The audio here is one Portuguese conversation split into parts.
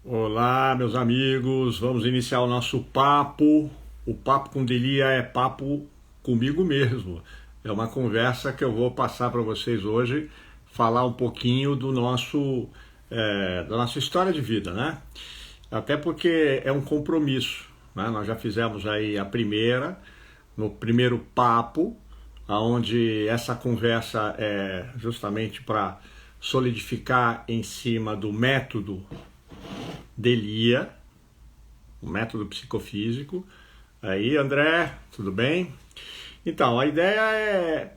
Olá, meus amigos, vamos iniciar o nosso papo. O papo com Delia é papo comigo mesmo. É uma conversa que eu vou passar para vocês hoje, falar um pouquinho da nossa história de vida, né? Até porque é um compromisso, né? Nós já fizemos aí no primeiro papo, onde essa conversa é justamente para solidificar em cima do método Delia, o método psicofísico. Aí, André, tudo bem? Então, a ideia é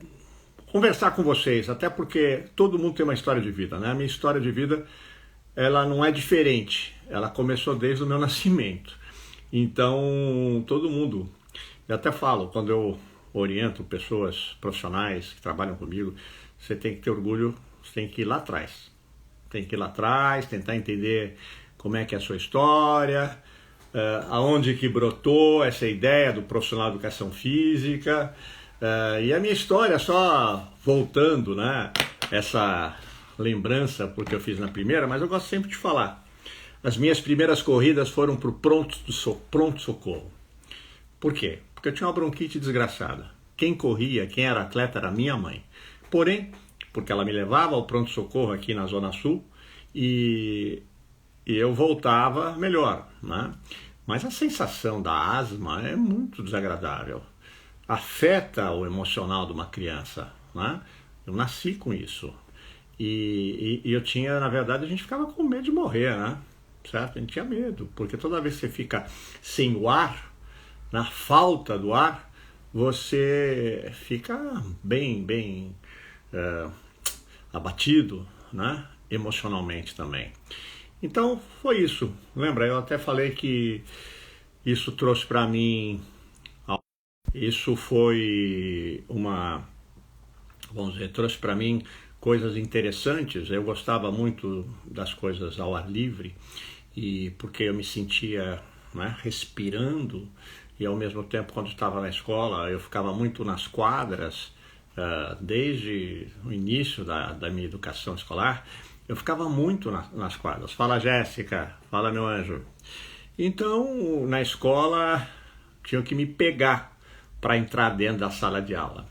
conversar com vocês, até porque todo mundo tem uma história de vida, né? A minha história de vida, ela não é diferente, ela começou desde o meu nascimento. Então, todo mundo, eu até falo, quando eu oriento pessoas profissionais que trabalham comigo, você tem que ter orgulho, você tem que ir lá atrás. Tem que ir lá atrás, tentar entender como é que é a sua história, aonde que brotou essa ideia do profissional de educação física. E a minha história, só voltando, né, essa lembrança, porque eu fiz na primeira, mas eu gosto sempre de falar. As minhas primeiras corridas foram para o pronto-socorro. Por quê? Porque eu tinha uma bronquite desgraçada. Quem corria, quem era atleta era minha mãe. Porém, porque ela me levava ao pronto-socorro aqui na Zona Sul e eu voltava melhor, né? Mas a sensação da asma é muito desagradável. Afeta o emocional de uma criança, né? Eu nasci com isso. E eu tinha, na verdade, a gente ficava com medo de morrer, né? Certo? A gente tinha medo, porque toda vez que você fica sem o ar, na falta do ar, você fica bem abatido, né? Emocionalmente também. Então foi isso. Lembra, eu até falei que isso trouxe para mim, isso foi vamos dizer, trouxe para mim coisas interessantes. Eu gostava muito das coisas ao ar livre, e porque eu me sentia, né, respirando, e ao mesmo tempo, quando estava na escola, eu ficava muito nas quadras. Desde o início da minha educação escolar, eu ficava muito nas quadras. Fala, Jéssica, fala, meu anjo. Então, na escola, tinham que me pegar para entrar dentro da sala de aula.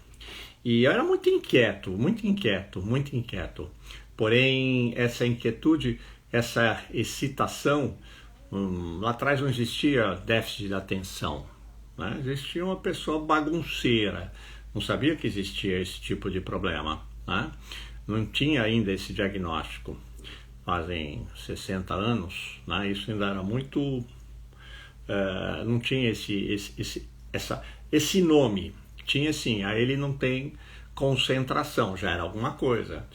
E eu era muito inquieto, muito inquieto, muito inquieto. Porém, essa inquietude, essa excitação, lá atrás não existia déficit de atenção, né? Existia uma pessoa bagunceira. Não sabia que existia esse tipo de problema, né? Não tinha ainda esse diagnóstico. Fazem 60 anos, né? Isso ainda era muito... não tinha esse nome. Tinha sim, aí ele não tem concentração, já era alguma coisa.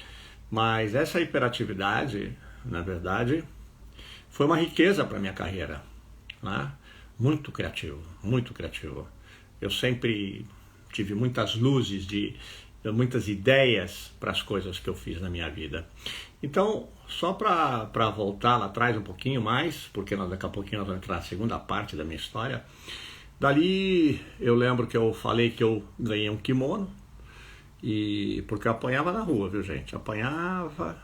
Mas essa hiperatividade, na verdade, foi uma riqueza para a minha carreira, né? Muito criativo, muito criativo. Eu sempre tive muitas luzes, muitas ideias para as coisas que eu fiz na minha vida. Então, só para voltar lá atrás um pouquinho mais, porque daqui a pouquinho nós vamos entrar na segunda parte da minha história. Dali eu lembro que eu falei que eu ganhei um kimono, porque eu apanhava na rua, viu, gente? Apanhava,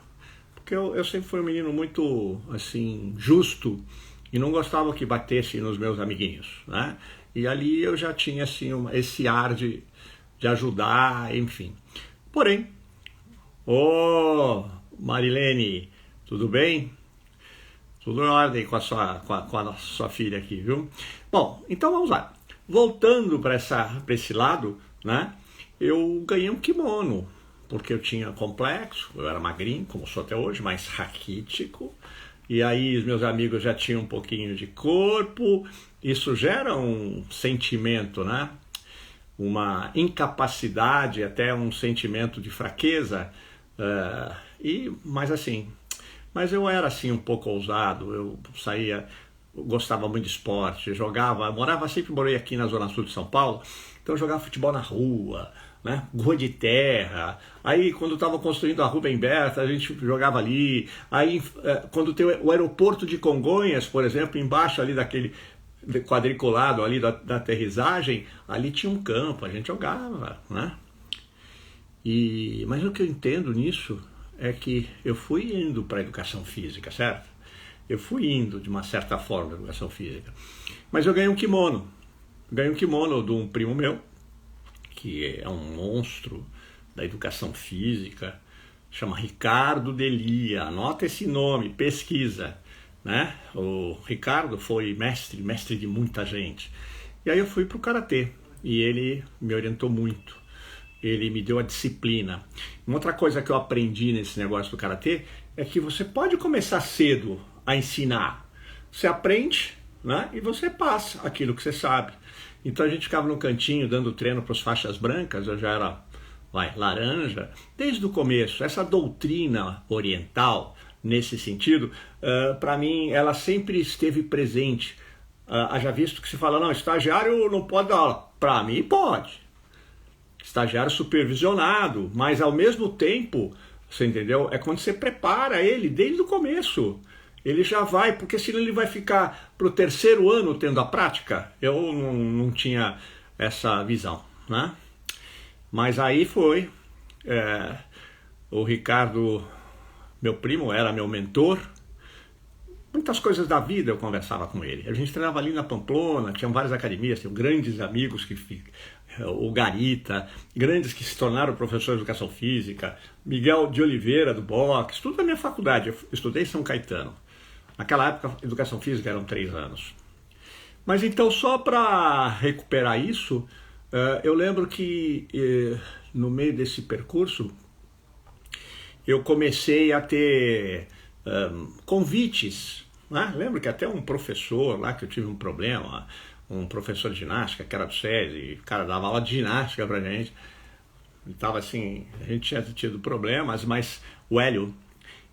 porque eu sempre fui um menino muito, assim, justo, e não gostava que batesse nos meus amiguinhos, né? E ali eu já tinha, assim, esse ar de ajudar, enfim. Porém, Marilene, tudo bem? Tudo em ordem com a sua filha aqui, viu? Bom, então vamos lá. Voltando para esse lado, né? Eu ganhei um kimono, porque eu tinha complexo, eu era magrinho, como sou até hoje, mas raquítico. E aí os meus amigos já tinham um pouquinho de corpo. Isso gera um sentimento, né? Uma incapacidade, até um sentimento de fraqueza. Mas eu era assim um pouco ousado. Eu saía, eu gostava muito de esporte, sempre morei aqui na Zona Sul de São Paulo, então eu jogava futebol na rua, né? Rua de terra. Aí quando estava construindo a Rubem Berta, a gente jogava ali. Aí quando tem o aeroporto de Congonhas, por exemplo, embaixo ali daquele quadriculado ali da aterrissagem, ali tinha um campo, a gente jogava, né? Mas o que eu entendo nisso é que eu fui indo para a educação física, certo? eu fui indo de uma certa forma da educação física. Mas eu ganhei um kimono. Ganhei um kimono de um primo meu, que é um monstro da educação física, chama Ricardo Delia. Anota esse nome, pesquisa, né? O Ricardo foi mestre de muita gente. E aí eu fui para o Karatê e ele me orientou muito. Ele me deu a disciplina. Uma outra coisa que eu aprendi nesse negócio do Karatê é que você pode começar cedo a ensinar. Você aprende, né? E você passa aquilo que você sabe. Então a gente ficava no cantinho dando treino para os faixas brancas, eu já era laranja, desde o começo. Essa doutrina oriental, nesse sentido, para mim, ela sempre esteve presente. Haja visto que se fala, não, estagiário não pode dar aula. Para mim, pode. Estagiário supervisionado, mas ao mesmo tempo, você entendeu? É quando você prepara ele desde o começo. Ele já vai, porque senão ele vai ficar para o terceiro ano tendo a prática. Eu não tinha essa visão, né? Mas aí foi, o Ricardo, meu primo, era meu mentor. Muitas coisas da vida eu conversava com ele. A gente treinava ali na Pamplona, tinha várias academias, tinha grandes amigos, o Garita, grandes que se tornaram professores de educação física, Miguel de Oliveira do boxe, tudo da minha faculdade. Eu estudei em São Caetano. Naquela época, educação física eram 3 anos. Mas então, só para recuperar isso, eu lembro que no meio desse percurso, eu comecei a ter convites, né? Lembro que até um professor lá, que eu tive um problema, um professor de ginástica, que era do SESI, o cara dava aula de ginástica pra gente. Tava assim, a gente tinha tido problemas, mas o Hélio,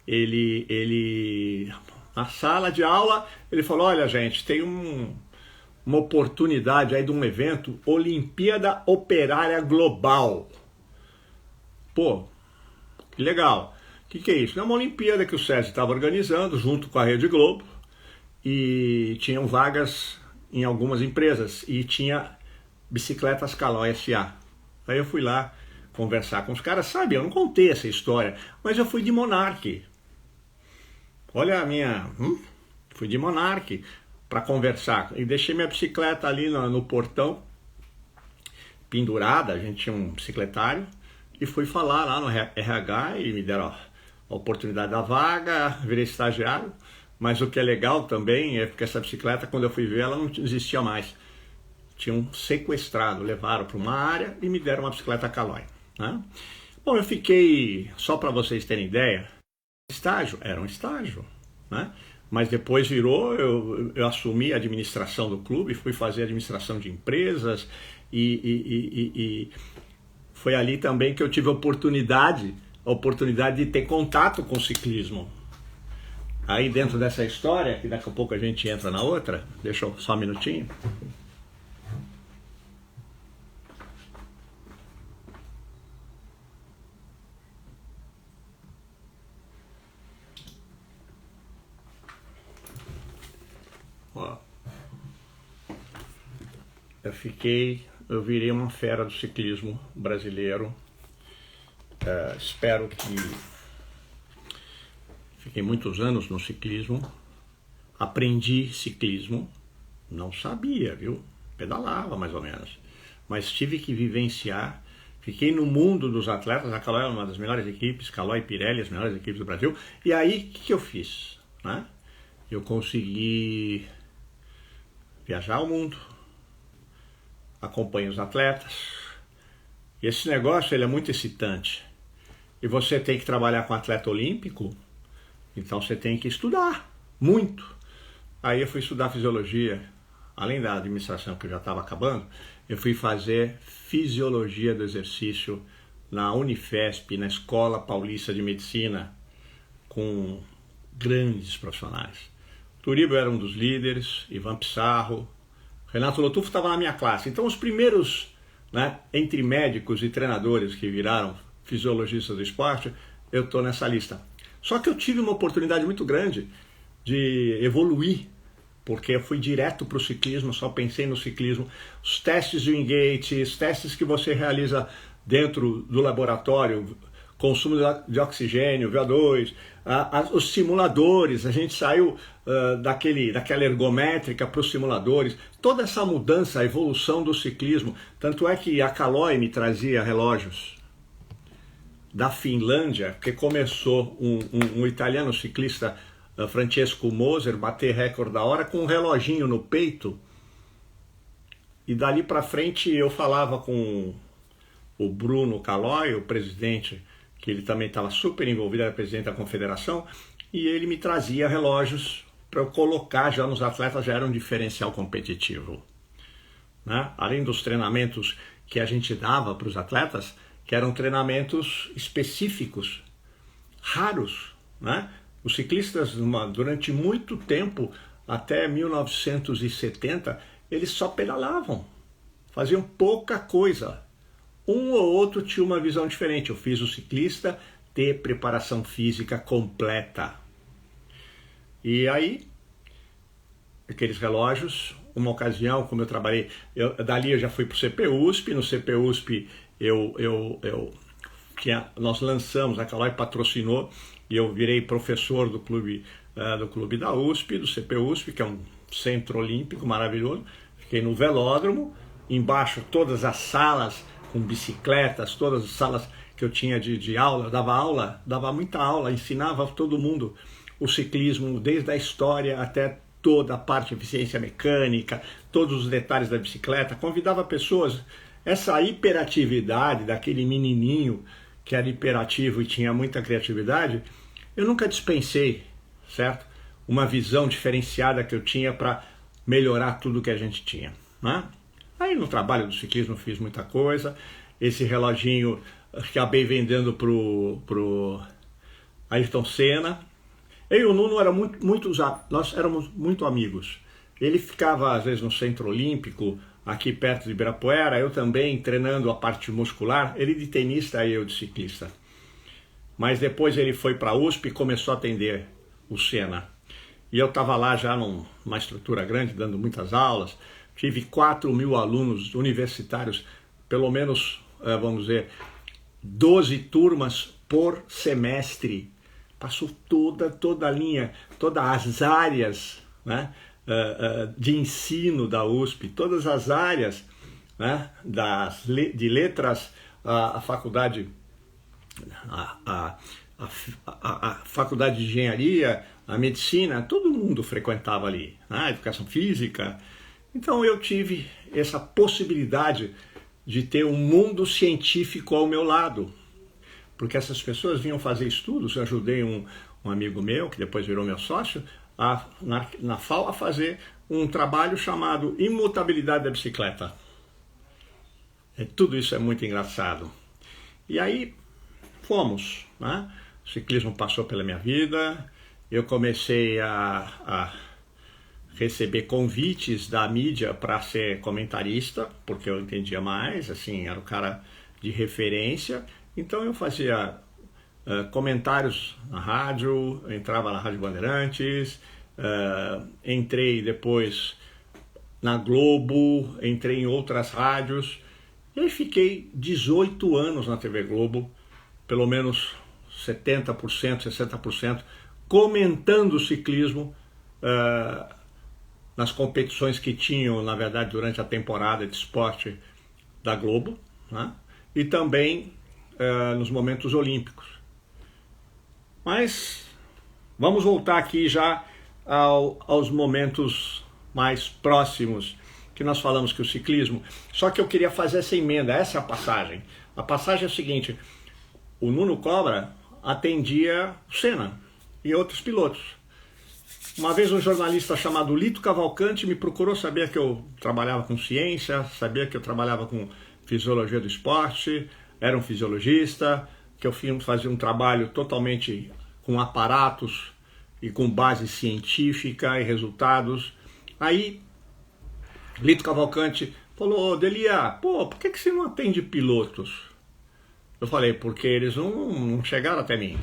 ele na sala de aula, ele falou, olha gente, tem uma oportunidade aí de um evento, Olimpíada Operária Global. Pô, que legal. O que é isso? É uma Olimpíada que o SESI estava organizando junto com a Rede Globo e tinham vagas em algumas empresas e tinha Bicicletas Caloi S.A. Aí eu fui lá conversar com os caras, sabe, eu não contei essa história, mas eu fui de Monark. Olha a minha... fui de Monark para conversar e deixei minha bicicleta ali no portão, pendurada, a gente tinha um bicicletário, e fui falar lá no RH e me deram a oportunidade da vaga, virei estagiário, mas o que é legal também é porque essa bicicleta, quando eu fui ver, ela não existia mais. Tinham sequestrado, levaram para uma área e me deram uma bicicleta Caloi, né? Bom, eu fiquei, só para vocês terem ideia, estágio, era um estágio, né? Mas depois virou, eu assumi a administração do clube, fui fazer administração de empresas e foi ali também que eu tive a oportunidade de ter contato com o ciclismo. Aí dentro dessa história, que daqui a pouco a gente entra na outra, deixa eu só um minutinho. Ó, eu virei uma fera do ciclismo brasileiro. Espero que... Fiquei muitos anos no ciclismo, aprendi ciclismo, não sabia, viu? Pedalava mais ou menos, mas tive que vivenciar. Fiquei no mundo dos atletas, a Caloi era uma das melhores equipes, Caloi e Pirelli, as melhores equipes do Brasil. E aí, o que eu fiz, né? Eu consegui viajar ao mundo, acompanho os atletas, e esse negócio ele é muito excitante. E você tem que trabalhar com atleta olímpico, então você tem que estudar muito. Aí eu fui estudar fisiologia, além da administração que eu já estava acabando, eu fui fazer fisiologia do exercício na Unifesp, na Escola Paulista de Medicina, com grandes profissionais. Turíbio era um dos líderes, Ivan Pissarro, Renato Lotufo estava na minha classe. Então os primeiros, né, entre médicos e treinadores que viraram fisiologistas do esporte, eu estou nessa lista. Só que eu tive uma oportunidade muito grande de evoluir, porque eu fui direto para o ciclismo, só pensei no ciclismo. Os testes de Wingate, os testes que você realiza dentro do laboratório consumo de oxigênio, VO2, os simuladores, a gente saiu daquela ergométrica para os simuladores, toda essa mudança, a evolução do ciclismo, tanto é que a Caloi me trazia relógios da Finlândia, que começou um italiano ciclista, Francesco Moser, bater recorde da hora com um reloginho no peito, e dali para frente eu falava com o Bruno Caloi, o presidente, que ele também estava super envolvido, era presidente da confederação, e ele me trazia relógios para eu colocar já nos atletas, já era um diferencial competitivo, né? Além dos treinamentos que a gente dava para os atletas, que eram treinamentos específicos, raros, né? Os ciclistas, durante muito tempo, até 1970, eles só pedalavam, faziam pouca coisa. Um ou outro tinha uma visão diferente. Eu fiz o ciclista ter preparação física completa. E aí, aqueles relógios, uma ocasião, como eu trabalhei, dali eu já fui para o CPUSP, no CPUSP nós lançamos, a Caloi patrocinou, e eu virei professor do clube da USP, do CPUSP, que é um centro olímpico maravilhoso. Fiquei no velódromo, embaixo todas as salas com bicicletas, todas as salas que eu tinha de aula, dava muita aula, ensinava todo mundo o ciclismo, desde a história até toda a parte de eficiência mecânica, todos os detalhes da bicicleta, convidava pessoas. Essa hiperatividade daquele menininho que era hiperativo e tinha muita criatividade, eu nunca dispensei, certo? Uma visão diferenciada que eu tinha para melhorar tudo que a gente tinha, né? Aí no trabalho do ciclismo fiz muita coisa. Esse reloginho acabei vendendo pro Ayrton Senna. Eu e o Nuno nós éramos muito amigos. Ele ficava às vezes no Centro Olímpico, aqui perto de Ibirapuera, eu também treinando a parte muscular, ele de tenista e eu de ciclista. Mas depois ele foi para a USP e começou a atender o Senna. E eu estava lá já numa estrutura grande, dando muitas aulas. Tive 4.000 alunos universitários, pelo menos, vamos dizer, 12 turmas por semestre. Passou toda a linha, todas as áreas, né, de ensino da USP, todas as áreas, né, de letras, a faculdade, a faculdade de engenharia, a medicina, todo mundo frequentava ali, né, a educação física. Então eu tive essa possibilidade de ter um mundo científico ao meu lado, porque essas pessoas vinham fazer estudos. Eu ajudei um amigo meu, que depois virou meu sócio, na FAO a fazer um trabalho chamado Imutabilidade da Bicicleta. Tudo isso é muito engraçado. E aí fomos, né? O ciclismo passou pela minha vida, eu comecei a receber convites da mídia para ser comentarista, porque eu entendia mais, assim, era o cara de referência. Então eu fazia comentários na rádio, entrava na Rádio Bandeirantes, entrei depois na Globo, entrei em outras rádios, e aí fiquei 18 anos na TV Globo, pelo menos 70%, 60%, comentando o ciclismo nas competições que tinham, na verdade, durante a temporada de esporte da Globo, né? E também nos momentos olímpicos. Mas vamos voltar aqui já aos momentos mais próximos, que nós falamos que o ciclismo... Só que eu queria fazer essa emenda, essa é a passagem. A passagem é a seguinte: o Nuno Cobra atendia o Senna e outros pilotos. Uma vez um jornalista chamado Lito Cavalcante me procurou, sabia que eu trabalhava com ciência, sabia que eu trabalhava com fisiologia do esporte, era um fisiologista, que eu fazia um trabalho totalmente com aparatos e com base científica e resultados. Aí Lito Cavalcante falou: Delia, por que você não atende pilotos? Eu falei: porque eles não chegaram até mim.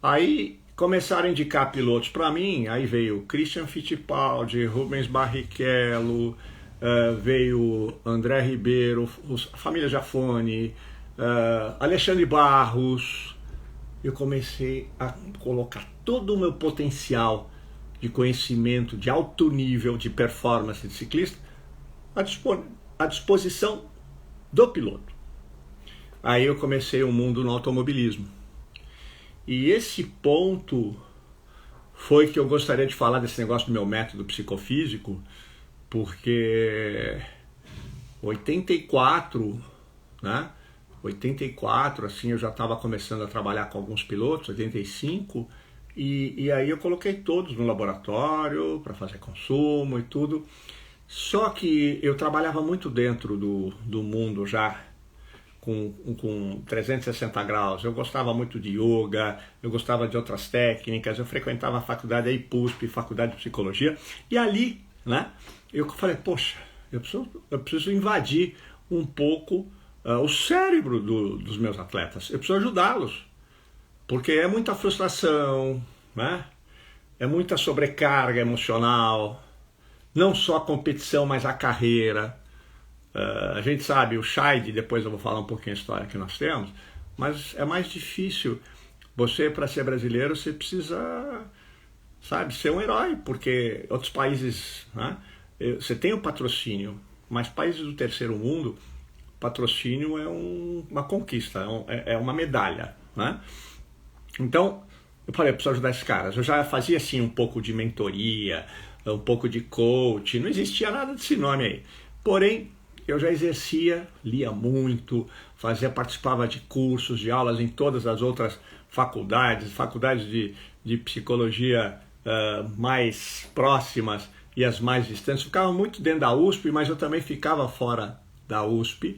Aí começaram a indicar pilotos para mim, aí veio Christian Fittipaldi, Rubens Barrichello, veio André Ribeiro, a família Jafone, Alexandre Barros. Eu comecei a colocar todo o meu potencial de conhecimento, de alto nível de performance de ciclista à disposição do piloto. Aí eu comecei o mundo no automobilismo. E esse ponto foi que eu gostaria de falar desse negócio do meu método psicofísico, porque 84, né? 84, assim, eu já estava começando a trabalhar com alguns pilotos, 85, e aí eu coloquei todos no laboratório para fazer consumo e tudo. Só que eu trabalhava muito dentro do mundo já, com 360 graus. Eu gostava muito de yoga, eu gostava de outras técnicas, eu frequentava a faculdade aí, PUSP, faculdade de psicologia, e ali, né, eu falei, poxa, eu preciso invadir um pouco o cérebro dos meus atletas, eu preciso ajudá-los, porque é muita frustração, né? É muita sobrecarga emocional, não só a competição, mas a carreira. A gente sabe, o Scheid, depois eu vou falar um pouquinho a história que nós temos, mas é mais difícil. Você, para ser brasileiro, você precisa, sabe, ser um herói, porque outros países, né, você tem o patrocínio, mas países do terceiro mundo, patrocínio é uma conquista, é uma medalha, né? Então, eu falei, eu preciso ajudar esses caras. Eu já fazia assim um pouco de mentoria, um pouco de coach, não existia nada desse nome aí. Porém, eu já exercia, lia muito, participava de cursos, de aulas em todas as outras faculdades de psicologia mais próximas e as mais distantes. Ficava muito dentro da USP, mas eu também ficava fora da USP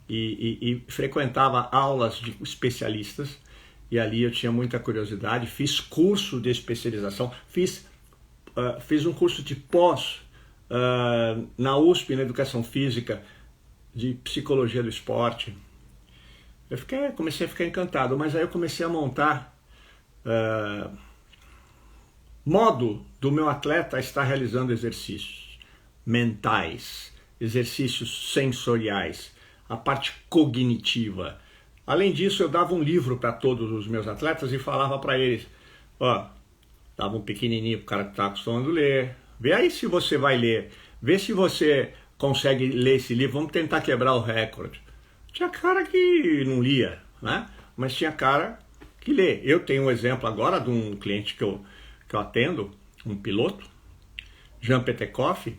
e frequentava aulas de especialistas, e ali eu tinha muita curiosidade, fiz curso de especialização, fiz um curso de pós na USP, na Educação Física, de Psicologia do Esporte. Comecei a ficar encantado, mas aí eu comecei a montar modo do meu atleta estar realizando exercícios mentais, exercícios sensoriais, a parte cognitiva. Além disso, eu dava um livro para todos os meus atletas e falava para eles, dava um pequenininho para o cara que está acostumando a ler, vê aí se você vai ler, vê se você consegue ler esse livro, vamos tentar quebrar o recorde. Tinha cara que não lia, né? Mas tinha cara que lê. Eu tenho um exemplo agora de um cliente que eu atendo, um piloto, Jean Petekoff,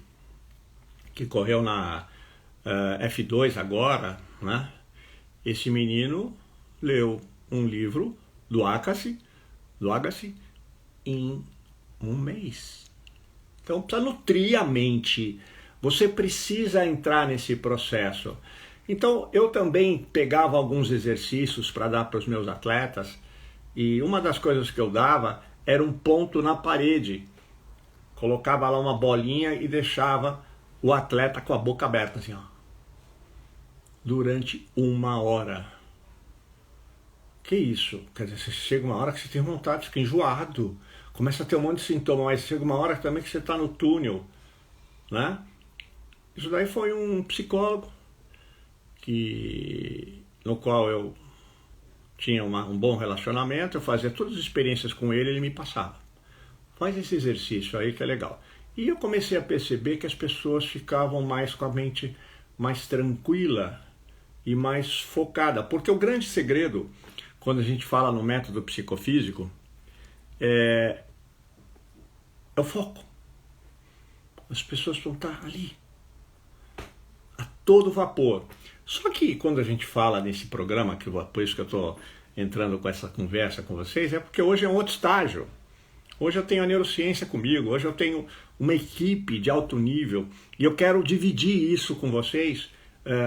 que correu na F2 agora, né? Esse menino leu um livro do Agassi em um mês. Então precisa nutrir a mente, você precisa entrar nesse processo. Então eu também pegava alguns exercícios para dar para os meus atletas, e uma das coisas que eu dava era um ponto na parede. Colocava lá uma bolinha e deixava o atleta com a boca aberta assim, ó, durante 1 hora. Que isso? Quer dizer, chega uma hora que você tem vontade, fica enjoado, começa a ter um monte de sintoma, mas chega uma hora também que você está no túnel, né? Isso daí foi um psicólogo no qual eu tinha um bom relacionamento, eu fazia todas as experiências com ele, ele me passava. Faz esse exercício aí que é legal. E eu comecei a perceber que as pessoas ficavam mais com a mente mais tranquila e mais focada, porque o grande segredo, quando a gente fala no método psicofísico, é o foco. As pessoas vão estar ali, a todo vapor. Só que quando a gente fala nesse programa, por isso que eu estou entrando com essa conversa com vocês, é porque hoje é um outro estágio. Hoje eu tenho a neurociência comigo, hoje eu tenho uma equipe de alto nível, e eu quero dividir isso com vocês,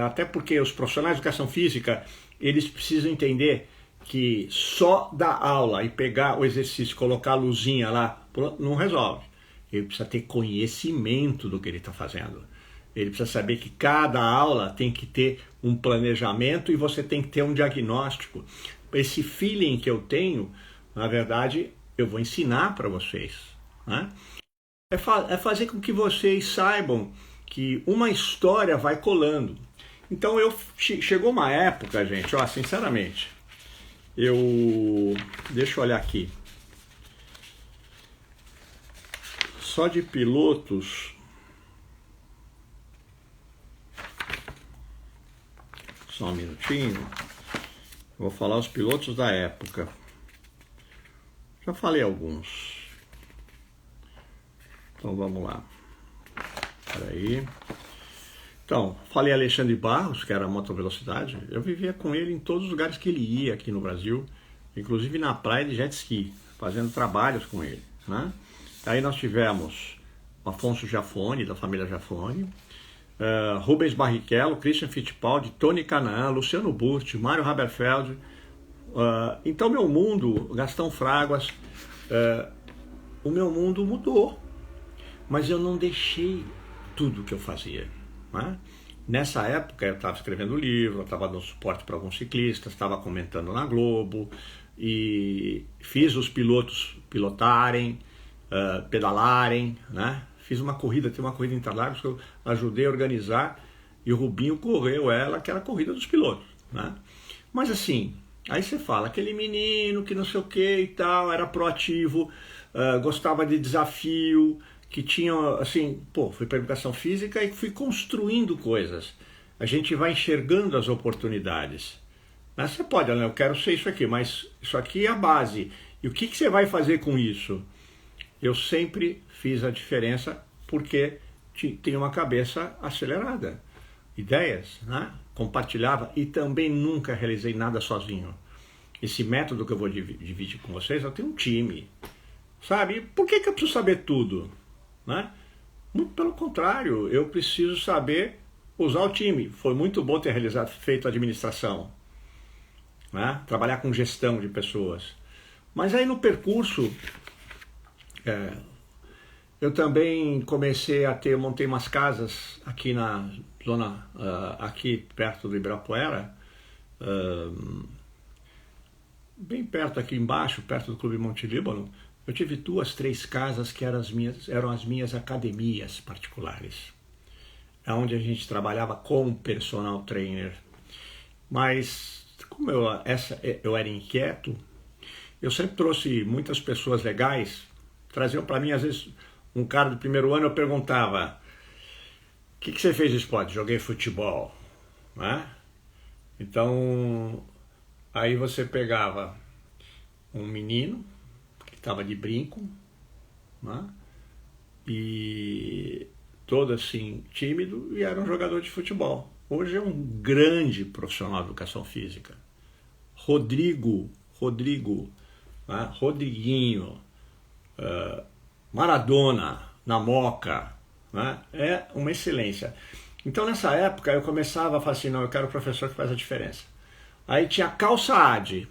até porque os profissionais de educação física, eles precisam entender que só dar aula e pegar o exercício, colocar a luzinha lá, não resolve. Ele precisa ter conhecimento do que ele está fazendo. Ele precisa saber que cada aula tem que ter um planejamento e você tem que ter um diagnóstico. Esse feeling que eu tenho, na verdade, eu vou ensinar para vocês, né? É fazer com que vocês saibam que uma história vai colando. Então chegou uma época, gente, ó, sinceramente, deixa eu olhar aqui, só de pilotos, só um minutinho, vou falar os pilotos da época, já falei alguns, então vamos lá, peraí. Então, falei Alexandre Barros, que era motovelocidade, eu vivia com ele em todos os lugares que ele ia aqui no Brasil, inclusive na praia de jet ski, fazendo trabalhos com ele, né? Aí nós tivemos Afonso Giafone, da família Giafone, Rubens Barrichello, Christian Fittipaldi, Tony Canaan, Luciano Burti, Mário Haberfeld. Então meu mundo, Gastão Fraguas, o meu mundo mudou, mas eu não deixei tudo que eu fazia. Né? Nessa época eu estava escrevendo livro, eu estava dando suporte para alguns ciclistas, estava comentando na Globo e fiz os pilotos pilotarem, pedalarem, né? Fiz uma corrida, tem uma corrida em Interlagos que eu ajudei a organizar e o Rubinho correu ela, que era a corrida dos pilotos, né? Mas assim, aí você fala, aquele menino que não sei o que e tal, era proativo, gostava de desafio, que tinha, assim, fui para a educação física e fui construindo coisas. A gente vai enxergando as oportunidades. Mas você pode, eu quero ser isso aqui, mas isso aqui é a base. E o que você vai fazer com isso? Eu sempre fiz a diferença porque tinha uma cabeça acelerada. Ideias, né? Compartilhava e também nunca realizei nada sozinho. Esse método que eu vou dividir com vocês, eu tenho um time. Sabe? Por que eu preciso saber tudo? Né? Muito pelo contrário, eu preciso saber usar o time. Foi muito bom ter feito administração, né? Trabalhar com gestão de pessoas. Mas aí no percurso, eu também montei umas casas aqui na zona, aqui perto do Ibirapuera, bem perto aqui embaixo, perto do Clube Monte Líbano. Eu tive 2, 3 casas que eram as minhas academias particulares, onde a gente trabalhava com personal trainer. Mas como eu era inquieto, eu sempre trouxe muitas pessoas legais, traziam para mim, às vezes, um cara do primeiro ano, eu perguntava, o que você fez de esporte? Joguei futebol, né? Então, aí você pegava um menino, estava de brinco, né? E todo assim tímido, e era um jogador de futebol. Hoje é um grande profissional de educação física. Rodrigo, né? Rodriguinho, Maradona, na Moca, né? É uma excelência. Então nessa época eu começava a falar assim, não, eu quero um professor que faz a diferença. Aí tinha a Calça Adi.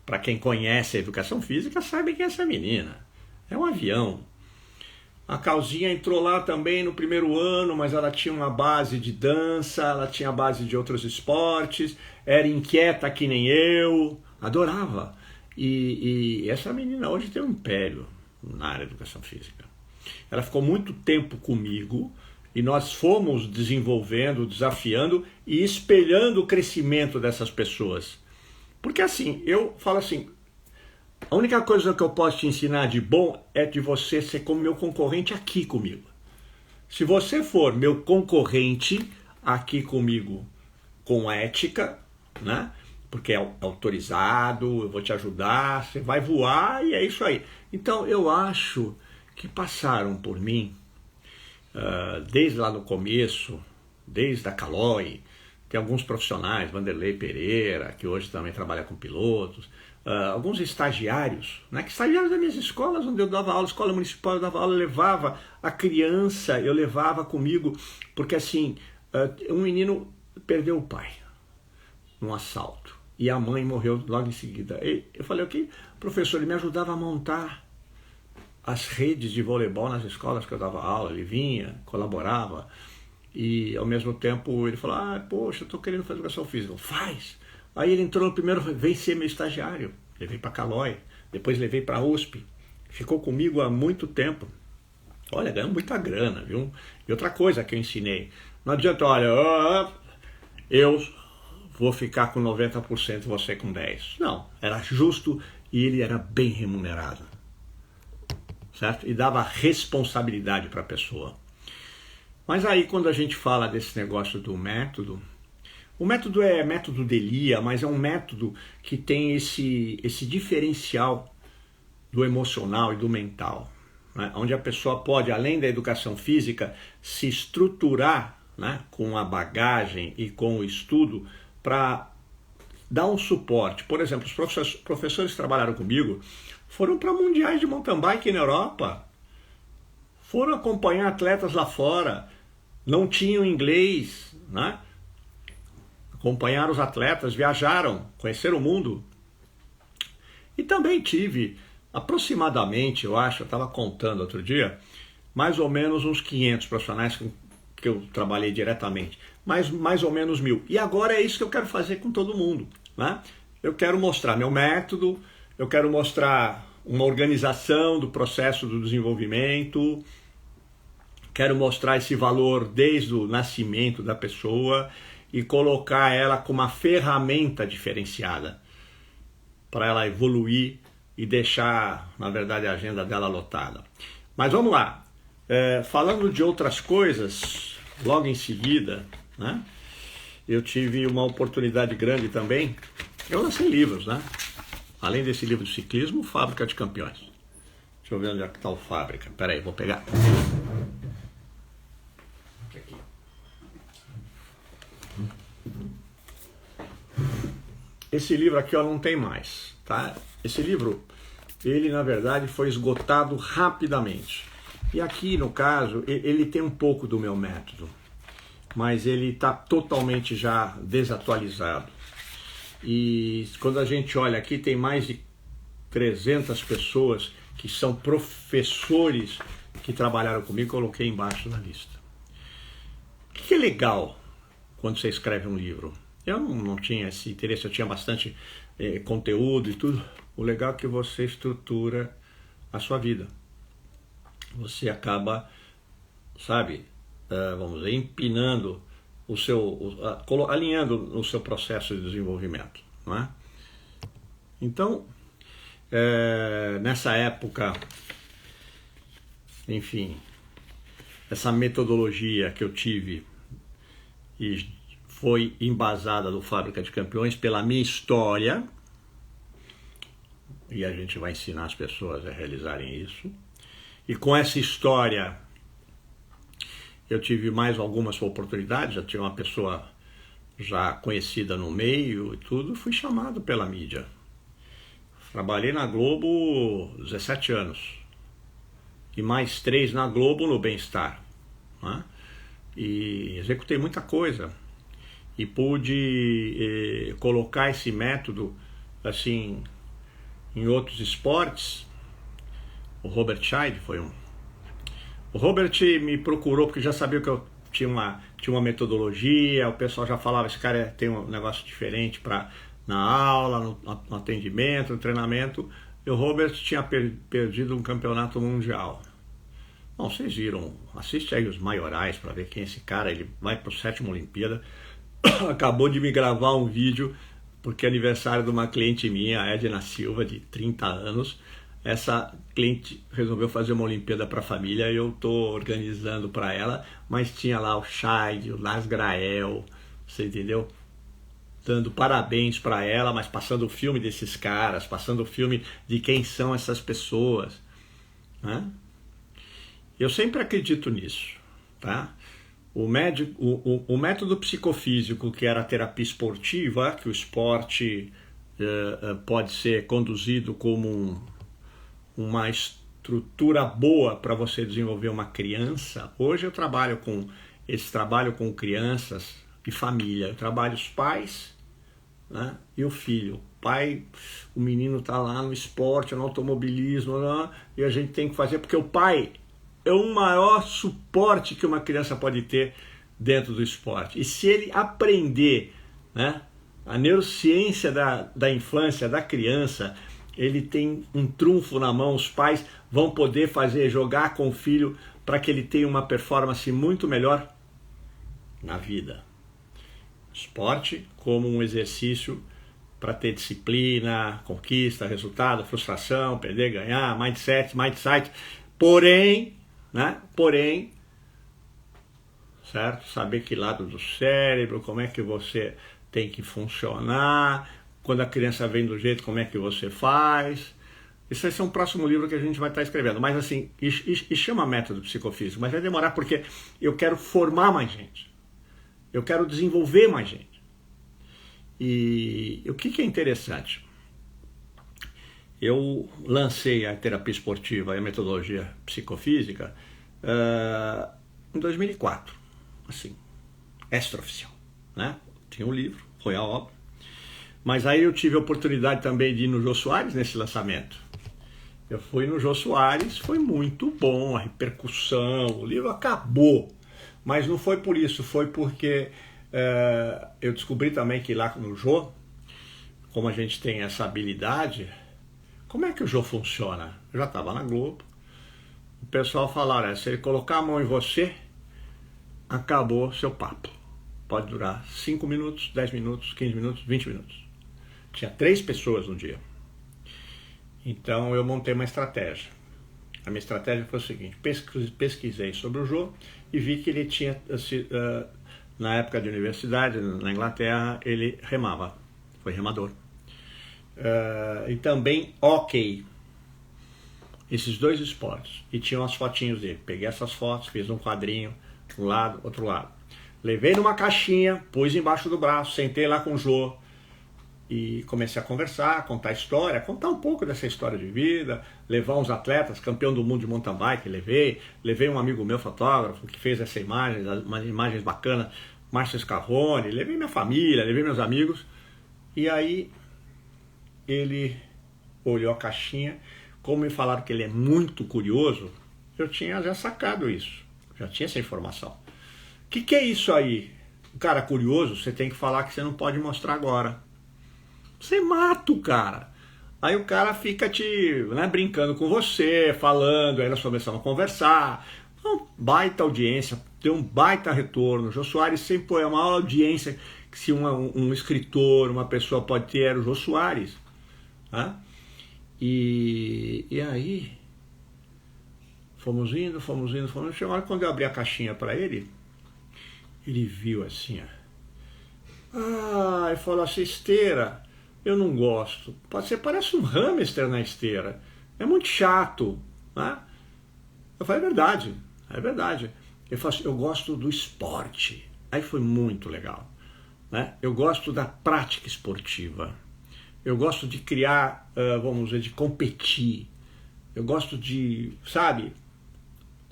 Para quem conhece a educação física, sabe que essa menina é um avião. A Calzinha entrou lá também no primeiro ano, mas ela tinha uma base de dança, ela tinha base de outros esportes, era inquieta que nem eu, adorava. E essa menina hoje tem um império na área de educação física. Ela ficou muito tempo comigo e nós fomos desenvolvendo, desafiando e espelhando o crescimento dessas pessoas. Porque assim, eu falo assim, a única coisa que eu posso te ensinar de bom é de você ser como meu concorrente aqui comigo. Se você for meu concorrente aqui comigo com ética, né? Porque é autorizado, eu vou te ajudar, você vai voar e é isso aí. Então eu acho que passaram por mim, desde lá no começo, desde a Caloi, tem alguns profissionais, Vanderlei Pereira, que hoje também trabalha com pilotos, alguns estagiários, né, que estagiários das minhas escolas, onde eu dava aula, escola municipal, eu dava aula, eu levava a criança, eu levava comigo, porque assim, um menino perdeu o pai num assalto, e a mãe morreu logo em seguida. E eu falei, ok, professor, ele me ajudava a montar as redes de voleibol nas escolas que eu dava aula, ele vinha, colaborava, e ao mesmo tempo ele falou, poxa, eu estou querendo fazer educação física. Faz! Aí ele entrou no primeiro, veio ser meu estagiário, levei para Caloi, depois levei para a USP, ficou comigo há muito tempo. Olha, ganhou muita grana, viu? E outra coisa que eu ensinei, não adianta, olha, eu vou ficar com 90%, você com 10%. Não, era justo e ele era bem remunerado, certo? E dava responsabilidade para a pessoa. Mas aí quando a gente fala desse negócio do método, o método é método Delia, mas é um método que tem esse diferencial do emocional e do mental, né? Onde a pessoa pode, além da educação física, se estruturar, né, com a bagagem e com o estudo para dar um suporte. Por exemplo, os professores que trabalharam comigo foram para mundiais de mountain bike na Europa, foram acompanhar atletas lá fora, não tinham inglês, né? Acompanharam os atletas, viajaram, conheceram o mundo. E também tive aproximadamente, eu acho, eu estava contando outro dia, mais ou menos uns 500 profissionais que eu trabalhei diretamente, mais ou menos 1000. E agora é isso que eu quero fazer com todo mundo, né? Eu quero mostrar meu método, eu quero mostrar uma organização do processo do desenvolvimento, quero mostrar esse valor desde o nascimento da pessoa e colocar ela como uma ferramenta diferenciada para ela evoluir e deixar, na verdade, a agenda dela lotada. Mas vamos lá, falando de outras coisas, logo em seguida, né, eu tive uma oportunidade grande também, eu lancei livros, né? Além desse livro de ciclismo, Fábrica de Campeões. Deixa eu ver onde é que está o Fábrica, peraí, vou pegar. Aqui. Esse livro aqui, ó, não tem mais, tá? Esse livro, ele na verdade foi esgotado rapidamente. E aqui, no caso, ele tem um pouco do meu método, mas ele está totalmente já desatualizado. E quando a gente olha aqui, tem mais de 300 pessoas que são professores que trabalharam comigo, coloquei embaixo na lista. O que é legal quando você escreve um livro? Eu não tinha esse interesse, eu tinha bastante conteúdo e tudo. O legal é que você estrutura a sua vida. Você acaba, sabe, vamos dizer, empinando o seu, alinhando no seu processo de desenvolvimento, não é? Então, nessa época, enfim, essa metodologia que eu tive e foi embasada no Fábrica de Campeões pela minha história, e a gente vai ensinar as pessoas a realizarem isso. E com essa história, eu tive mais algumas oportunidades, já tinha uma pessoa já conhecida no meio e tudo, fui chamado pela mídia. Trabalhei na Globo 17 anos, e mais 3 na Globo no Bem-Estar, né? E executei muita coisa. E pude colocar esse método assim em outros esportes. O Robert Scheid foi um. O Robert me procurou porque já sabia que eu tinha uma metodologia, o pessoal já falava, esse cara tem um negócio diferente na aula, no atendimento, no treinamento. E o Robert tinha perdido um campeonato mundial. Bom, vocês viram, assiste aí os maiorais para ver quem é esse cara, ele vai para a 7ª Olimpíada. Acabou de me gravar um vídeo, porque é aniversário de uma cliente minha, a Edna Silva, de 30 anos. Essa cliente resolveu fazer uma Olimpíada para a família e eu estou organizando para ela, mas tinha lá o Scheid, o Lars Grael, você entendeu? Dando parabéns para ela, mas passando o filme desses caras, passando o filme de quem são essas pessoas, né? Eu sempre acredito nisso, tá? O método psicofísico, que era a terapia esportiva, que o esporte pode ser conduzido como uma estrutura boa para você desenvolver uma criança. Hoje eu trabalho com crianças e família. Eu trabalho os pais, né, e o filho. O pai, o menino está lá no esporte, no automobilismo, né, e a gente tem que fazer, porque o pai é o maior suporte que uma criança pode ter dentro do esporte. E se ele aprender, né, a neurociência da infância, da criança, ele tem um trunfo na mão, os pais vão poder jogar com o filho para que ele tenha uma performance muito melhor na vida. Esporte como um exercício para ter disciplina, conquista, resultado, frustração, perder, ganhar, mindset, porém, né? Porém, certo? Saber que lado do cérebro, como é que você tem que funcionar, quando a criança vem do jeito, como é que você faz. Isso vai ser um próximo livro que a gente vai estar escrevendo, mas assim, e chama método psicofísico, mas vai demorar porque eu quero formar mais gente, eu quero desenvolver mais gente. E o que é interessante? Eu lancei a terapia esportiva e a metodologia psicofísica em 2004, assim, extraoficial, né? Tinha um livro, foi a obra, mas aí eu tive a oportunidade também de ir no Jô Soares nesse lançamento. Eu fui no Jô Soares, foi muito bom, a repercussão, o livro acabou, mas não foi por isso, foi porque eu descobri também que lá no Jô, como a gente tem essa habilidade, como é que o Jô funciona? Eu já estava na Globo, o pessoal falaram, se ele colocar a mão em você, acabou seu papo. Pode durar 5 minutos, 10 minutos, 15 minutos, 20 minutos. Tinha 3 pessoas no dia. Então eu montei uma estratégia. A minha estratégia foi o seguinte, pesquisei sobre o Jô e vi que ele tinha, na época de universidade, na Inglaterra, ele remava, foi remador. E também hóquei, esses 2 esportes. E tinham as fotinhos dele. Peguei essas fotos, fiz um quadrinho, um lado, outro lado. Levei numa caixinha, pus embaixo do braço, sentei lá com o Jô e comecei a conversar, contar história, contar um pouco dessa história de vida, levar uns atletas, campeão do mundo de mountain bike, levei um amigo meu, fotógrafo, que fez essa imagem, umas imagens bacanas, Márcio Scarrone, levei minha família, levei meus amigos, e aí ele olhou a caixinha, como me falaram que ele é muito curioso, eu tinha já sacado isso, já tinha essa informação. O que é isso aí? O cara curioso, você tem que falar que você não pode mostrar agora. Você mata o cara. Aí o cara fica brincando com você, falando, aí nós começamos a conversar. Uma baita audiência, tem um baita retorno. O Jô Soares sempre foi a maior audiência que se um escritor, uma pessoa pode ter, era o Jô Soares. Né? E aí, fomos indo. Chegou uma hora quando eu abri a caixinha para ele viu assim, e falou assim, esteira, eu não gosto. Você parece um hamster na esteira. É muito chato. Né? Eu falei, é verdade. Ele falou assim, eu gosto do esporte. Aí foi muito legal. Né? Eu gosto da prática esportiva. Eu gosto de criar, vamos dizer, de competir. Eu gosto de,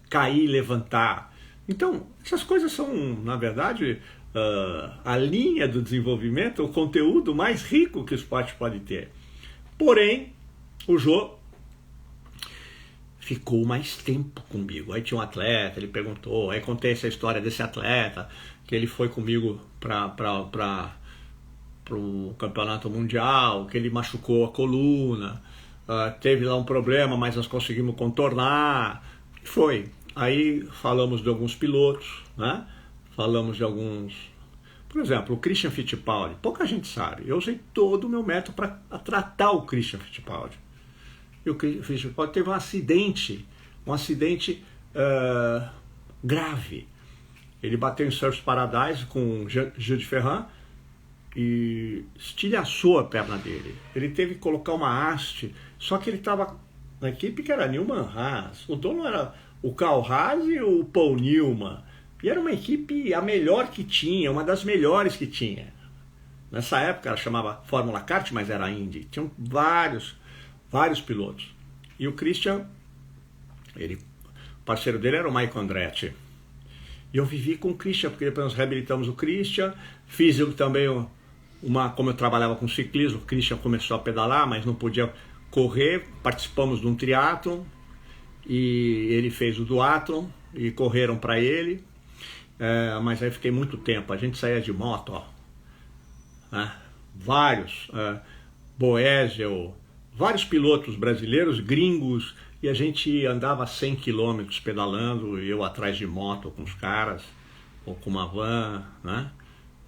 cair e levantar. Então, essas coisas são, na verdade, a linha do desenvolvimento, o conteúdo mais rico que o esporte pode ter. Porém, o Jô ficou mais tempo comigo. Aí tinha um atleta, ele perguntou, aí contei essa história desse atleta, que ele foi comigo para o campeonato mundial, que ele machucou a coluna, teve lá um problema, mas nós conseguimos contornar, e foi. Aí falamos de alguns pilotos, né? Falamos de alguns... Por exemplo, o Christian Fittipaldi, pouca gente sabe, eu usei todo o meu método para tratar o Christian Fittipaldi. E o Christian Fittipaldi teve um acidente grave. Ele bateu em Surfers Paradise com Gil de Ferran e estilhaçou a perna dele. Ele teve que colocar uma haste, só que ele estava na equipe que era Newman Haas. O dono era o Carl Haas e o Paul Newman. E era uma equipe a melhor que tinha, uma das melhores que tinha. Nessa época ela chamava Fórmula Kart, mas era Indy. Tinham vários pilotos. E o Christian, o parceiro dele era o Michael Andretti. E eu vivi com o Christian, porque depois nós reabilitamos o Christian. Fiz eu também como eu trabalhava com ciclismo, o Christian começou a pedalar, mas não podia correr. Participamos de um triatlon e ele fez o duatlon e correram para ele. Mas aí fiquei muito tempo. A gente saía de moto, né? Vários, Boesel, vários pilotos brasileiros, gringos, e a gente andava 100 quilômetros pedalando, eu atrás de moto com os caras, ou com uma van, né?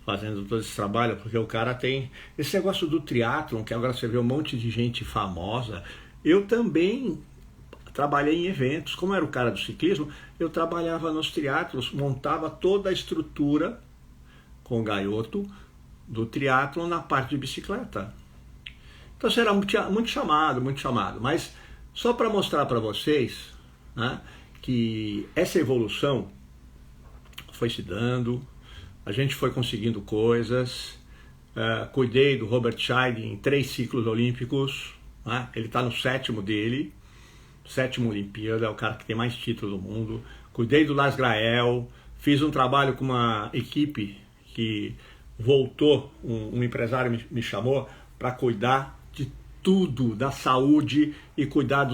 fazendo todo esse trabalho, porque o cara tem esse negócio do triatlon, que agora você vê um monte de gente famosa. Eu também trabalhei em eventos, como era o cara do ciclismo, eu trabalhava nos triatlons, montava toda a estrutura com o gaioto do triatlon na parte de bicicleta. Então isso era muito chamado, mas só para mostrar para vocês, né, que essa evolução foi se dando, a gente foi conseguindo coisas, cuidei do Robert Scheid em 3 ciclos olímpicos, né, ele está no 7º dele, 7ª Olimpíada, é o cara que tem mais títulos do mundo. Cuidei do Lars Grael, fiz um trabalho com uma equipe que voltou, um empresário me chamou para cuidar de tudo, da saúde e cuidar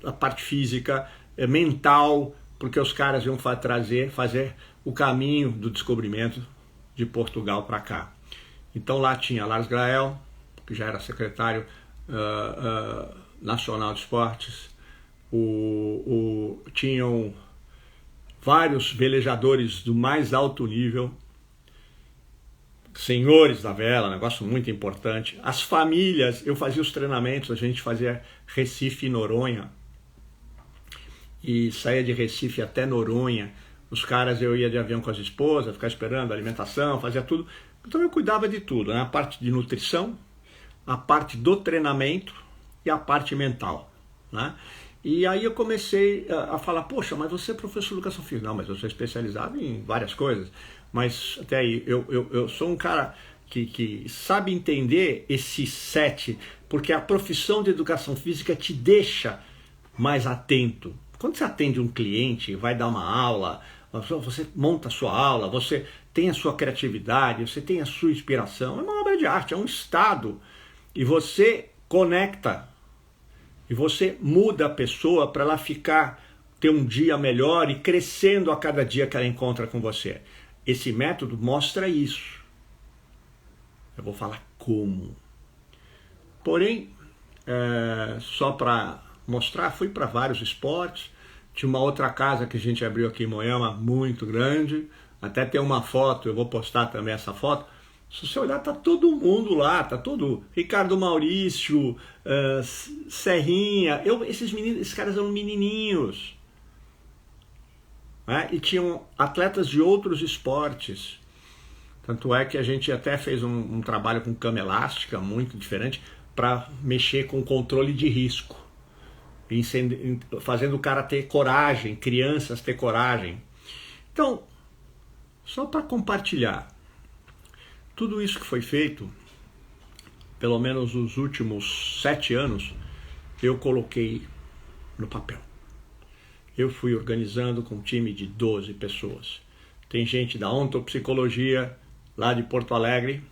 da parte física, mental, porque os caras iam fazer o caminho do descobrimento de Portugal para cá. Então lá tinha Lars Grael, que já era secretário nacional de esportes, tinham vários velejadores do mais alto nível, senhores da vela, negócio muito importante. As famílias, eu fazia os treinamentos, a gente fazia Recife e Noronha, e saía de Recife até Noronha. Os caras, eu ia de avião com as esposas, ficava esperando, alimentação, fazia tudo. Então eu cuidava de tudo, né? A parte de nutrição, a parte do treinamento e a parte mental, né? E aí eu comecei a falar, poxa, mas você é professor de educação física. Não, mas eu sou especializado em várias coisas. Mas até aí, eu sou um cara que sabe entender esse set, porque a profissão de educação física te deixa mais atento. Quando você atende um cliente, vai dar uma aula, você monta a sua aula, você tem a sua criatividade, você tem a sua inspiração. É uma obra de arte, é um estado. E você conecta. E você muda a pessoa para ela ter um dia melhor e crescendo a cada dia que ela encontra com você. Esse método mostra isso. Eu vou falar como. Porém, só para mostrar, fui para vários esportes. Tinha uma outra casa que a gente abriu aqui em Moema, muito grande. Até tem uma foto, eu vou postar também essa foto. Se você olhar, tá todo mundo lá, tá todo Ricardo Maurício, Serrinha, esses caras eram menininhos, né? E tinham atletas de outros esportes. Tanto é que a gente até fez um trabalho com cama elástica muito diferente para mexer com controle de risco, fazendo o cara ter coragem, crianças ter coragem. Então, só para compartilhar, tudo isso que foi feito, pelo menos os últimos 7 anos, eu coloquei no papel. Eu fui organizando com um time de 12 pessoas. Tem gente da ontopsicologia, lá de Porto Alegre,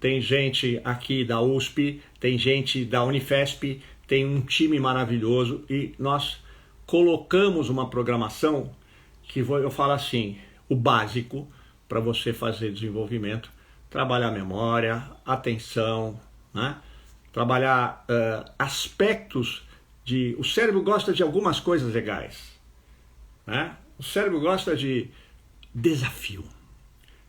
tem gente aqui da USP, tem gente da Unifesp, tem um time maravilhoso e nós colocamos uma programação que eu falo assim, o básico para você fazer desenvolvimento. Trabalhar memória, atenção, né? Trabalhar aspectos o cérebro gosta de algumas coisas legais, né? O cérebro gosta de desafio.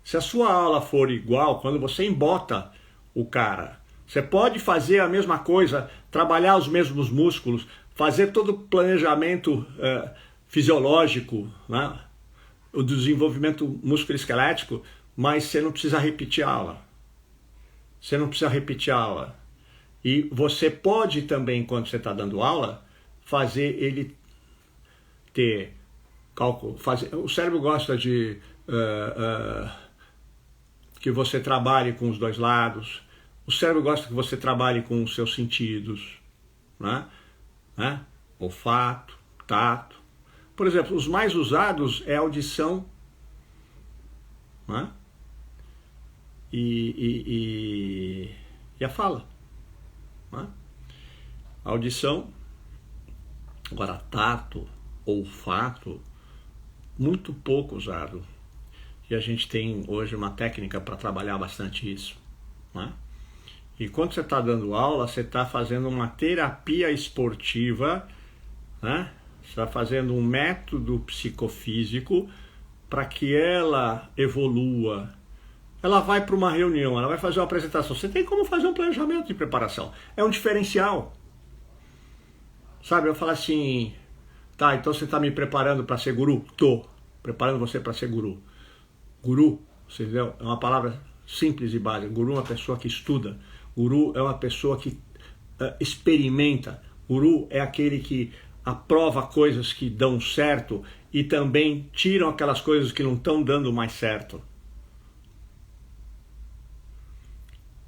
Se a sua aula for igual, quando você embota o cara, você pode fazer a mesma coisa, trabalhar os mesmos músculos, fazer todo o planejamento fisiológico, né? O desenvolvimento musculoesquelético, mas você não precisa repetir a aula. Você não precisa repetir a aula. E você pode também, quando você está dando aula, fazer ele ter cálculo. O cérebro gosta de que você trabalhe com os dois lados. O cérebro gosta que você trabalhe com os seus sentidos, né? Olfato, tato. Por exemplo, os mais usados é a audição, né? E a fala, né? A audição, agora tato, olfato, muito pouco usado. E a gente tem hoje uma técnica para trabalhar bastante isso, né? E quando você está dando aula, você está fazendo uma terapia esportiva, né? Você está fazendo um método psicofísico para que ela evolua ela vai para uma reunião, ela vai fazer uma apresentação. Você tem como fazer um planejamento de preparação. É um diferencial. Sabe, eu falo assim, tá, então você está me preparando para ser guru? Tô preparando você para ser guru. Guru, você viu? É uma palavra simples e básica. Guru é uma pessoa que estuda. Guru é uma pessoa que experimenta. Guru é aquele que aprova coisas que dão certo e também tiram aquelas coisas que não estão dando mais certo.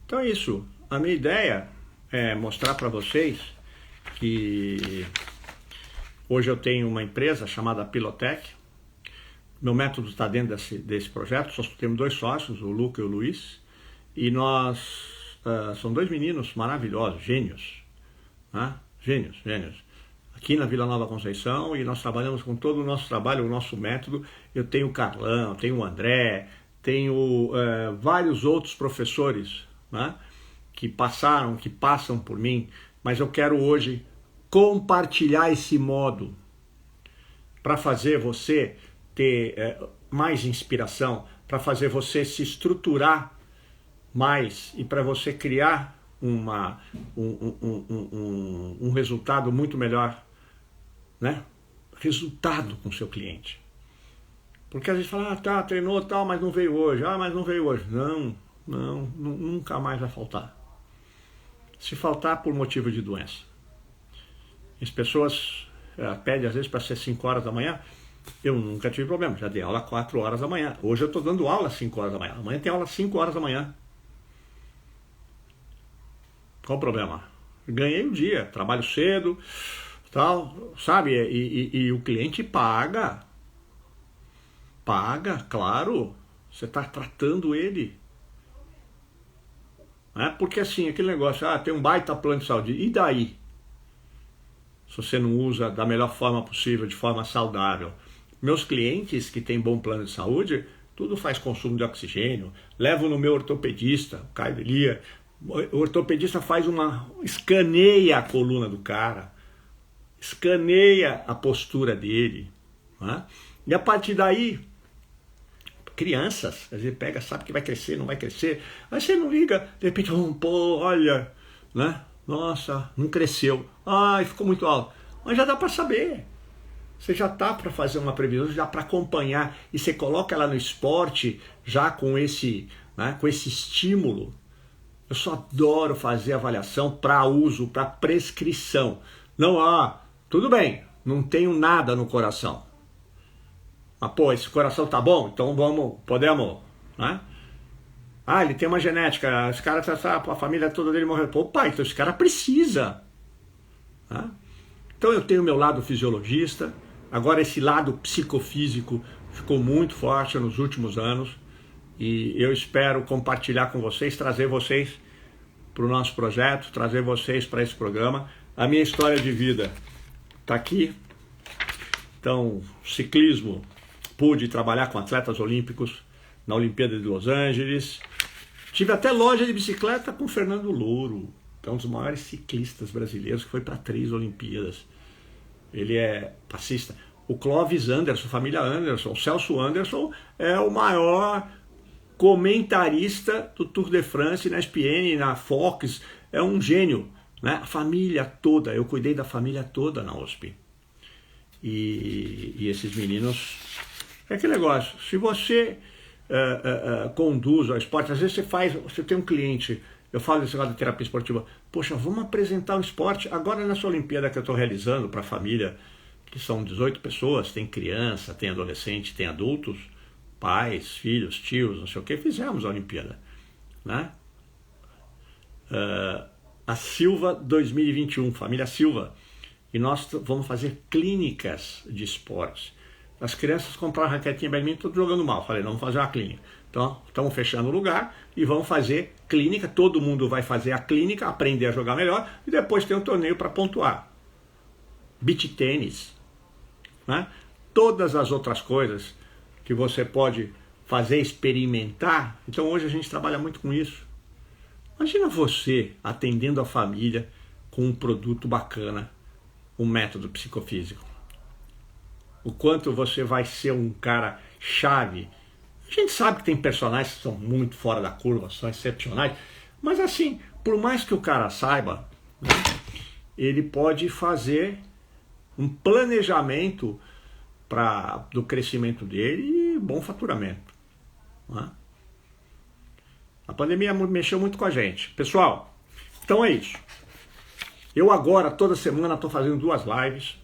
Então é isso. A minha ideia é mostrar para vocês que hoje eu tenho uma empresa chamada Pilotech. Meu método está dentro desse projeto. Só temos 2 sócios, o Luca e o Luiz. E nós... são 2 meninos maravilhosos, gênios. Né? Gênios. Aqui na Vila Nova Conceição, e nós trabalhamos com todo o nosso trabalho, o nosso método. Eu tenho o Carlão, tenho o André, tenho vários outros professores, né, que passam por mim, mas eu quero hoje compartilhar esse modo para fazer você ter mais inspiração, para fazer você se estruturar mais e para você criar um resultado muito melhor, né? Resultado com o seu cliente. Porque a gente fala, tá, treinou tal, mas não veio hoje. Mas não veio hoje. Não, nunca mais vai faltar. Se faltar por motivo de doença. As pessoas pedem às vezes para ser 5 horas da manhã. Eu nunca tive problema, já dei aula 4 horas da manhã. Hoje eu estou dando aula às 5 horas da manhã. Amanhã tem aula às 5 horas da manhã. Qual o problema? Ganhei o dia, trabalho cedo, tal, sabe? E o cliente paga. Paga, claro. Você está tratando ele. Porque assim, aquele negócio, tem um baita plano de saúde. E daí? Se você não usa da melhor forma possível, de forma saudável. Meus clientes que têm bom plano de saúde, tudo faz consumo de oxigênio. Levo no meu ortopedista, o Caio Delia. O ortopedista escaneia a coluna do cara, escaneia a postura dele, né? E a partir daí, crianças, às vezes pega, sabe que vai crescer, não vai crescer, aí você não liga, de repente, olha, né? Nossa, não cresceu, ficou muito alto, mas já dá para saber, você já tá para fazer uma previsão, já para acompanhar, e você coloca ela no esporte, já com esse estímulo. Eu só adoro fazer avaliação para uso, para prescrição. Não, tudo bem, não tenho nada no coração. Mas, esse coração tá bom, então podemos, né? Ele tem uma genética, esse cara, a família toda dele morreu. Então esse cara precisa. Né? Então eu tenho o meu lado fisiologista, agora esse lado psicofísico ficou muito forte nos últimos anos. E eu espero compartilhar com vocês, trazer vocês para o nosso projeto, trazer vocês para esse programa. A minha história de vida está aqui. Então, ciclismo, pude trabalhar com atletas olímpicos na Olimpíada de Los Angeles. Tive até loja de bicicleta com o Fernando Louro, que é um dos maiores ciclistas brasileiros, que foi para 3 Olimpíadas. Ele é passista. O Clóvis Anderson, família Anderson, o Celso Anderson é o maior comentarista do Tour de France na ESPN, na Fox, é um gênio, né? A família toda, eu cuidei da família toda na USP. E esses meninos, é aquele negócio, se você conduz ao esporte, às vezes você tem um cliente, eu falo desse lado da terapia esportiva, poxa, vamos apresentar o esporte, agora nessa Olimpíada que eu estou realizando para a família, que são 18 pessoas, tem criança, tem adolescente, tem adultos, pais, filhos, tios, não sei o que, fizemos a Olimpíada, né? A Silva 2021, família Silva, e nós vamos fazer clínicas de esportes. As crianças compraram raquetinha badminton, tudo jogando mal, falei, não, vamos fazer uma clínica. Então, estamos fechando o lugar e vamos fazer clínica, todo mundo vai fazer a clínica, aprender a jogar melhor, e depois tem um torneio para pontuar. Beach tênis, né? Todas as outras coisas que você pode fazer, experimentar. Então hoje a gente trabalha muito com isso. Imagina você atendendo a família com um produto bacana, um método psicofísico. O quanto você vai ser um cara chave, A gente sabe que tem personagens que são muito fora da curva, são excepcionais, mas assim, por mais que o cara saiba, né, ele pode fazer um planejamento do crescimento dele e bom faturamento. Né? A pandemia mexeu muito com a gente. Pessoal, então é isso. Eu agora, toda semana, estou fazendo 2 lives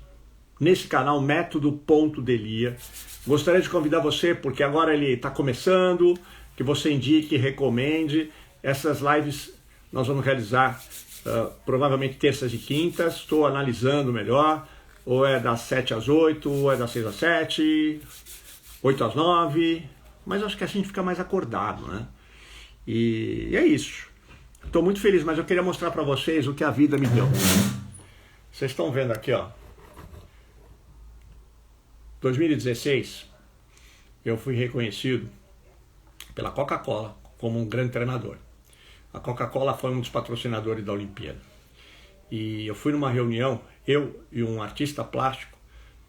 nesse canal Método.Delia. Gostaria de convidar você, porque agora ele está começando, que você indique, recomende. Essas lives nós vamos realizar provavelmente terças e quintas. Estou analisando melhor. Ou é das 7 às 8, ou é das 6 às 7, 8 às 9. Mas acho que assim fica mais acordado, né? E é isso. Estou muito feliz, mas eu queria mostrar para vocês o que a vida me deu. Vocês estão vendo aqui, ó. 2016, eu fui reconhecido pela Coca-Cola como um grande treinador. A Coca-Cola foi um dos patrocinadores da Olimpíada. E eu fui numa reunião, eu e um artista plástico,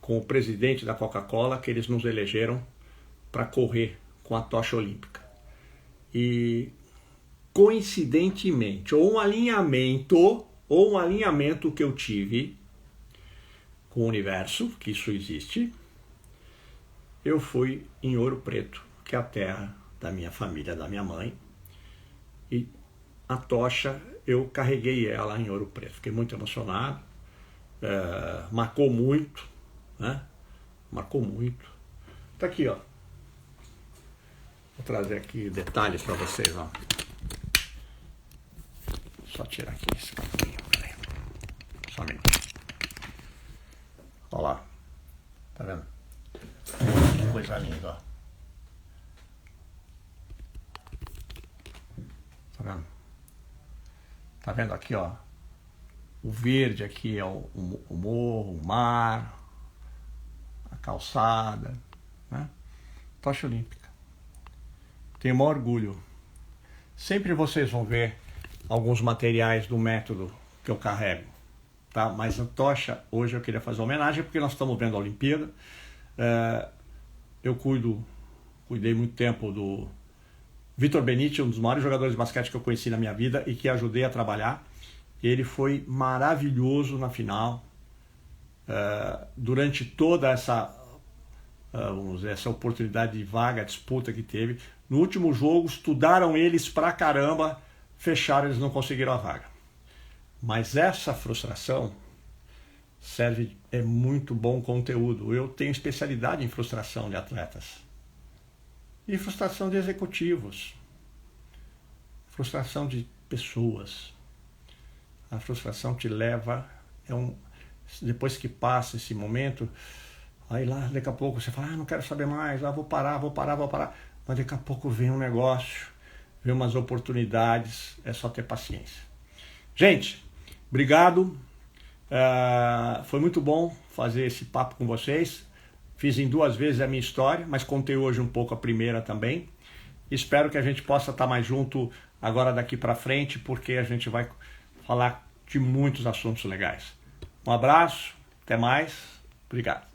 com o presidente da Coca-Cola, que eles nos elegeram para correr com a tocha olímpica. E coincidentemente, ou um alinhamento que eu tive com o universo, que isso existe, eu fui em Ouro Preto, que é a terra da minha família, da minha mãe, e a tocha, eu carreguei ela em Ouro Preto. Fiquei muito emocionado, marcou muito, né? Marcou muito. Tá aqui, ó. Vou trazer aqui detalhes para vocês, ó. Só tirar aqui esse caminho, peraí. Só um minuto. Olha lá. Tá vendo? Que coisa linda, ó. Tá vendo? Tá vendo aqui, ó? O verde aqui é o morro, o mar, a calçada, né? Tocha olímpica. Tenho o maior orgulho. Sempre vocês vão ver alguns materiais do método que eu carrego, tá? Mas a tocha, hoje eu queria fazer uma homenagem porque nós estamos vendo a Olimpíada. Eu cuidei muito tempo do Vitor Benite, um dos maiores jogadores de basquete que eu conheci na minha vida e que ajudei a trabalhar. Ele foi maravilhoso na final. Durante toda essa, vamos dizer, essa oportunidade de vaga, disputa que teve, no último jogo estudaram eles pra caramba, fecharam, eles não conseguiram a vaga. Mas essa frustração é muito bom conteúdo. Eu tenho especialidade em frustração de atletas e frustração de executivos, frustração de pessoas. A frustração te leva, depois que passa esse momento, aí lá daqui a pouco você fala, não quero saber mais, vou parar, mas daqui a pouco vem um negócio, vem umas oportunidades, é só ter paciência. Gente, obrigado, foi muito bom fazer esse papo com vocês. Fiz em 2 vezes a minha história, mas contei hoje um pouco a primeira também. Espero que a gente possa estar mais junto agora daqui para frente, porque a gente vai falar de muitos assuntos legais. Um abraço, até mais, obrigado.